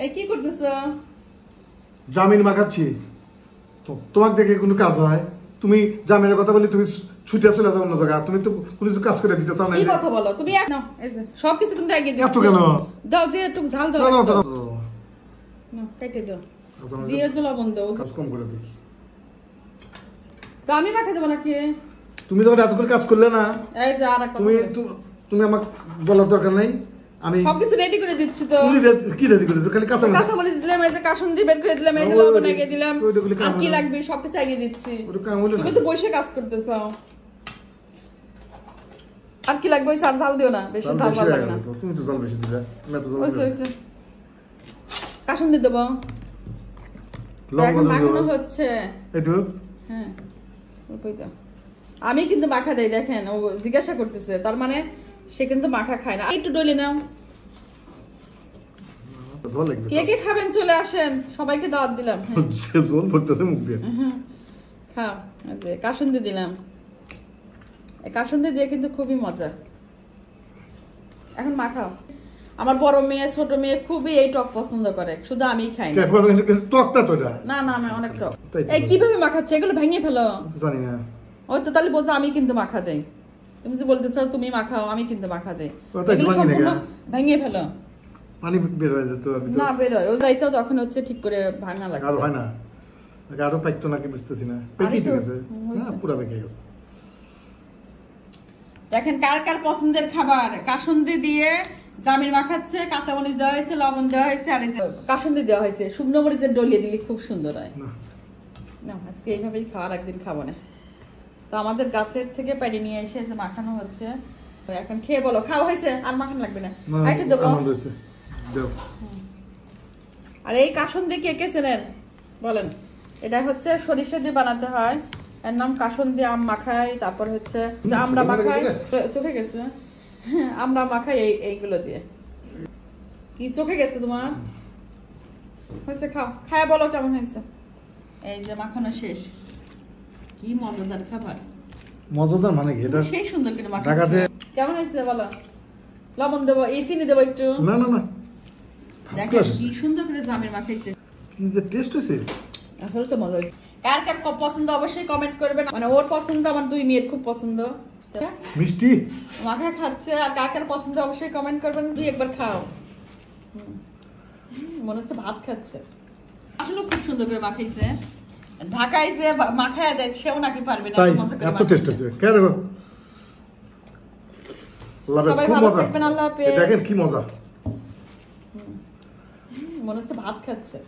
এই কি করতেছো? জামিন মাখাচ্ছি। তোমার দেখে কোনো কাজ হয়? তুমি জামিনের কথা বলি, তুমি ছুটে চলে যাও অন্য জায়গায়। তুমি তো কোনো কিছু কাজ করে দিতে চাও না। কি কথা বলো তুমি? নাও এই যে সবকিছু কিন্তু আগে দিচ্ছি। এত কেন? দাও যে একটু ঝাল দাও। না না কেটে দাও। দিয়ে লবণ দাও। কাজ কম করে দিই। তো আমি মাখা দেব নাকি? তুমি তো এত করে কাজ করলে না। এই যে আরেকটা তুমি আমাকে বলার দরকার নাই। আমি সবকিছু রেডি করে দিচ্ছি তো। তুমি কি রেডি করে দিছো? খালি কাঁচামরিচ দিলাম, এই যে কাসুন্দি বের করে দিলাম, এই যে লবণ আগে দিলাম। আর কি লাগবে সবকিছু আগে দিচ্ছি। তুমি তো বসে কাজ করতেছো। আর কি লাগবে? আর ঝাল দিও না, বেশি ঝাল ভালো লাগে না। তুমি তো ঝাল বেশি দিলে। আমি তো ঝাল দিই। কাসুন্দি দেব। এখন মাখানো হচ্ছে। একটু হ্যাঁ ওই দাও। আমি কিন্তু মাখা দেই, দেখেন ও জিজ্ঞাসা করতেছে, তার মানে সে কিন্তু মাখা খায় না। একটু ডলে নাও। কে কে খাবেন চলে আসেন, সবাইকে দাওয়াত দিলাম। জল পড়তেছে মুখ দিয়ে। খাও। এই যে কাসুন্দি দিলাম। এই কাসুন্দি দিয়ে কিন্তু খুবই মজা। এখন মাখাও। আমার বড় মেয়ে ছোট মেয়ে খুবই এই টক পছন্দ করে, শুধু আমিই খাই না। টকটা তো না না আমি অনেক টক। এই কিভাবে মাখাচ্ছে? এগুলো ভেঙে ফেলো। জানি না। ওই তো তাহলে বোঝো আমি কিন্তু মাখা দেই। তুমি যে বলতে চাও তুমি মাখাও, আমি কিন্তু মাখা দেই। ভেঙে ফেলো। পানি বের হয়ে যেত। না বের হয়, ওই যাইছাও তখন হচ্ছে ঠিক করে ভাঙা লাগে। আর হয় না, আরো পাইতো নাকি বুঝতেছি না। পেকে ঠিক আছে না, পুরো পেকে গেছে। দেখেন কার কার পছন্দের খাবার। কাসুন্দি দিয়ে জামিন মাখাচ্ছে, কাঁচামরিচ দেওয়া হয়েছে, লবণ দেওয়া হয়েছে, আর কাসুন্দি দেওয়া হয়েছে। শুকনো মরিচের ডলিয়ে দিলে খুব সুন্দর হয়। না আজকে এইভাবেই খাওয়ার, একদিন খাবো না। তো আমাদের গাছের থেকে পেড়ে নিয়ে এসে যে মাখানো হচ্ছে। এখন খেয়ে বলো খাওয়া হয়েছে, আর মাখানো লাগবে না। আর এই কাসুন্দি কে কে চেনেন বলেন? এটা হচ্ছে সরিষা দিয়ে বানাতে হয়। এর নাম কাসুন্দি আম মাখাই। তারপর হচ্ছে আমরা মাখাই, চোখে গেছে আমরা মাখাই এইগুলো দিয়ে। কি চোখে গেছে তোমার? হয়েছে, খাও। খায় বলো কেমন হয়েছে। এই যে মাখানো শেষ। কি মজাদার খাবার। মজাদার মানে কি? এটা সেই সুন্দর করে মাখাচ্ছে। কেমন হয়েছে বলো? লবণ দেবো, এই চিনি দেবো একটু? না না না, দেখেন কি সুন্দর করে জামিন মাখাইছে। কি যে টেস্ট হয়েছে। আসলে তো মজা হয়েছে। কার কার পছন্দ অবশ্যই কমেন্ট করবেন। মানে ওর পছন্দ, আমার দুই মেয়ের খুব পছন্দ। মিষ্টি মাখা খাচ্ছে। আর কার কার পছন্দ অবশ্যই কমেন্ট করবেন। তুই একবার খাও। মনে হচ্ছে ভাত খাচ্ছে। আসলে খুব সুন্দর করে মাখাইছে। ঢাকায় যে মাখায় দেয় সেও নাকি পারবে না। এত টেস্ট হয়েছে। কেন সবাই ভালো থাকবেন। আল্লাহ হাফেজ। দেখেন কি মজা। মনে হচ্ছে ভাত খাচ্ছে।